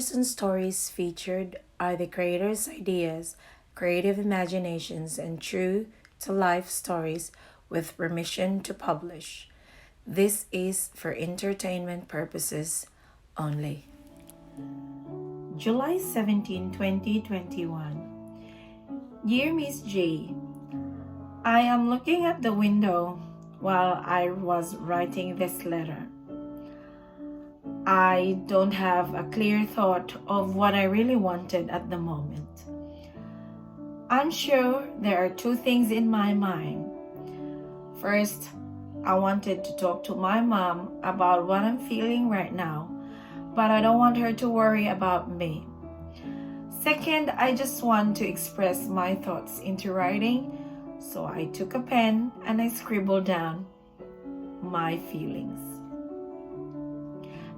person stories featured are the creator's ideas, creative imaginations, and true to life stories with permission to publish. This is for entertainment purposes only. July 17, 2021. Dear Miss J, I am looking at the window while I was writing this letter. I don't have a clear thought of what I really wanted at the moment. I'm sure there are two things in my mind. First, I wanted to talk to my mom about what I'm feeling right now, but I don't want her to worry about me. Second, I just want to express my thoughts into writing, so I took a pen and I scribbled down my feelings.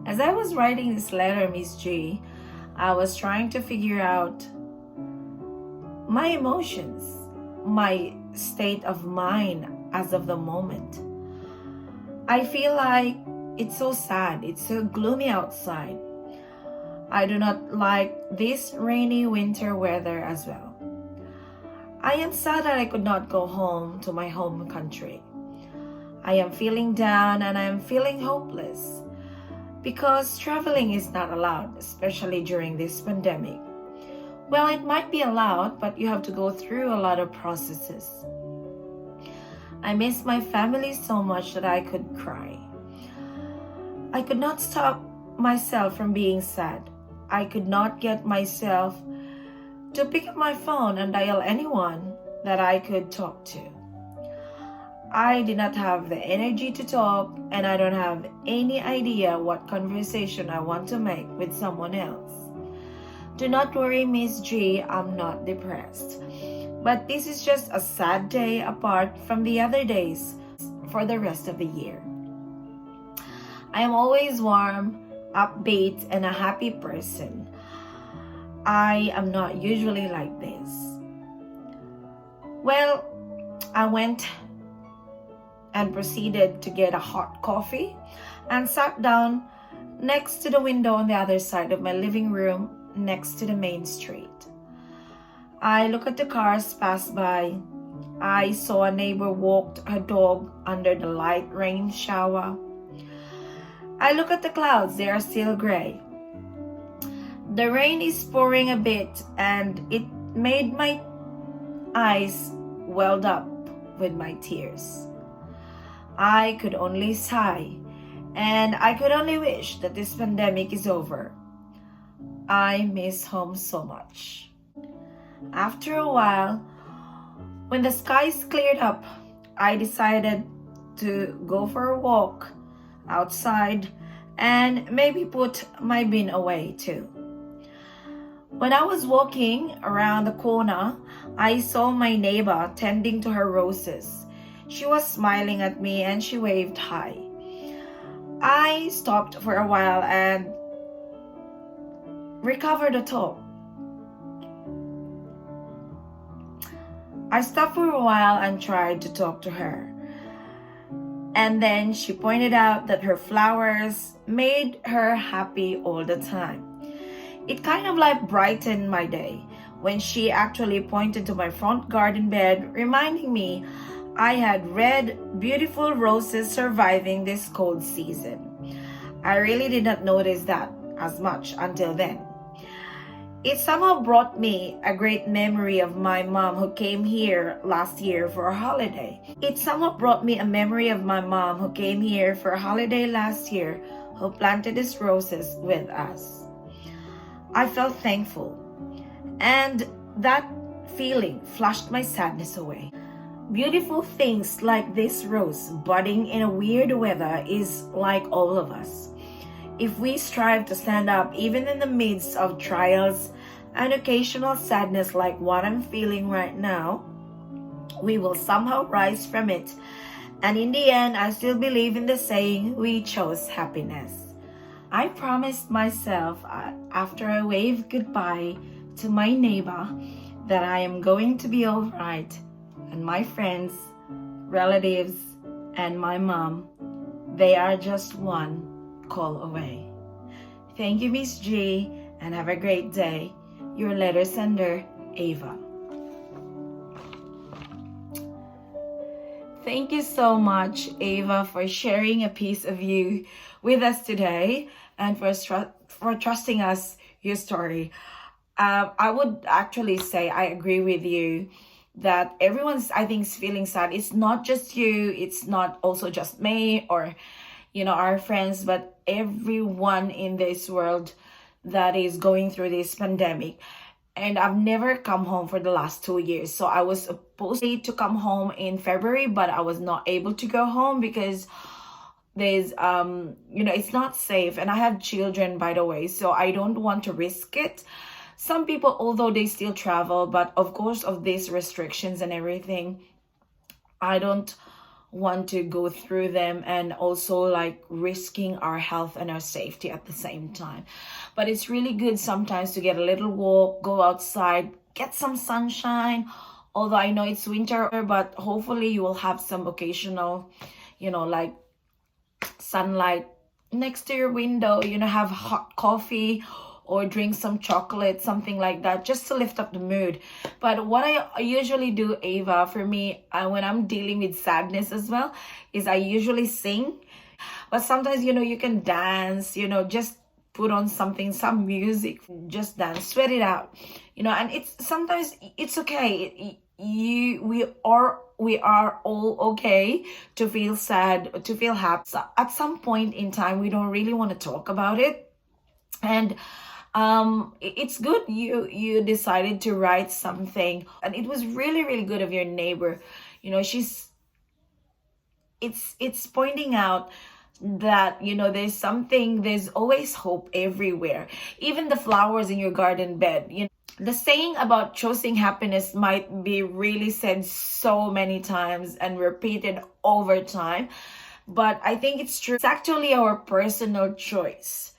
As I was writing this letter, Miss J, I was trying to figure out my emotions, my state of mind as of the moment. I feel like it's so sad, it's so gloomy outside. I do not like this rainy winter weather as well. I am sad that I could not go home to my home country. I am feeling down and I am feeling hopeless because traveling is not allowed, especially during this pandemic. Well, it might be allowed, but you have to go through a lot of processes. I miss my family so much that I could cry. I could not stop myself from being sad. I could not get myself to pick up my phone and dial anyone that I could talk to. I did not have the energy to talk, and I don't have any idea what conversation I want to make with someone else. Do not worry, Miss G, I'm not depressed. But this is just a sad day apart from the other days for the rest of the year. I am always warm, upbeat, and a happy person. I am not usually like this. Well, I went and proceeded to get a hot coffee and sat down next to the window on the other side of my living room next to the main street. I looked at the cars pass by. I saw a neighbor walked her dog under the light rain shower. I look at the clouds, they are still gray. The rain is pouring a bit and it made my eyes welled up with my tears. I could only sigh, and I could only wish that this pandemic is over. I miss home so much. After a while, when the skies cleared up, I decided to go for a walk outside and maybe put my bin away too. When I was walking around the corner, I saw my neighbor tending to her roses. She was smiling at me and she waved hi. I stopped for a while and recovered a thought. I stopped for a while and tried to talk to her. And then she pointed out that her flowers made her happy all the time. It kind of like brightened my day when she actually pointed to my front garden bed, reminding me I had red, beautiful roses surviving this cold season. I really did not notice that as much until then. It somehow brought me a great memory of my mom who came here last year for a holiday. It somewhat brought me a memory of my mom who came here for a holiday last year, who planted these roses with us. I felt thankful, and that feeling flushed my sadness away. Beautiful things like this rose budding in a weird weather is like all of us. If we strive to stand up even in the midst of trials and occasional sadness like what I'm feeling right now, we will somehow rise from it. And in the end, I still believe in the saying, we chose happiness. I promised myself after I waved goodbye to my neighbor that I am going to be all right. And my friends, relatives, and my mom, they are just one call away. Thank you, Miss G, and have a great day. Your letter sender, Ava. Thank you so much, Ava, for sharing a piece of you with us today and for trusting us your story. I would actually say I agree with you that everyone's, I think, is feeling sad. It's not just you, it's not also just me or, our friends, but everyone in this world that is going through this pandemic. And I've never come home for the last 2 years. So I was supposed to come home in February, but I was not able to go home because there's it's not safe, and I have children, by the way, so I don't want to risk it. Some people, although they still travel, but of course of these restrictions and everything, I don't want to go through them and also like risking our health and our safety at the same time. But it's really good sometimes to get a little walk, go outside, get some sunshine. Although I know it's winter, but hopefully you will have some occasional, like sunlight next to your window, have hot coffee or drink some chocolate, something like that, just to lift up the mood. But what I usually do, Ava, for me, when I'm dealing with sadness as well, is I usually sing. But sometimes, you can dance, just put on some music, just dance, sweat it out, and sometimes it's okay. We are all okay to feel sad, to feel happy. So at some point in time, we don't really want to talk about it. And it's good you decided to write something, and it was really, really good of your neighbor. It's pointing out that there's always hope everywhere, even the flowers in your garden bed. The saying about choosing happiness might be really said so many times and repeated over time, but I think it's true. It's actually our personal choice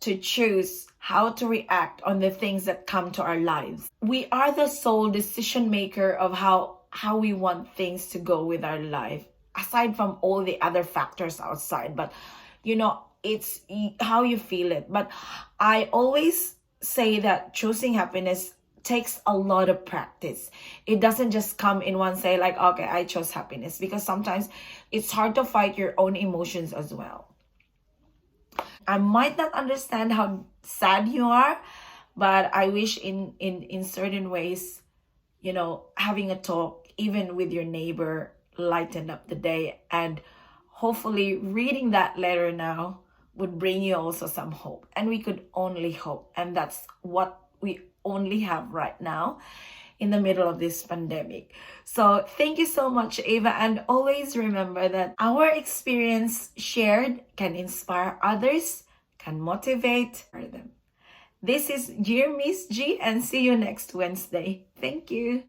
to choose how to react on the things that come to our lives. We are the sole decision maker of how we want things to go with our life, aside from all the other factors outside. But it's how you feel it. But I always say that choosing happiness takes a lot of practice. It doesn't just come in one say like, okay, I chose happiness, because sometimes it's hard to fight your own emotions as well. I might not understand how sad you are, but I wish in certain ways, having a talk, even with your neighbor, lightened up the day. And hopefully reading that letter now would bring you also some hope. And we could only hope. And that's what we only have right now in the middle of this pandemic. So thank you so much, Ava. And always remember that our experience shared can inspire others, can motivate them. This is Dear Miss G, and see you next Wednesday. Thank you.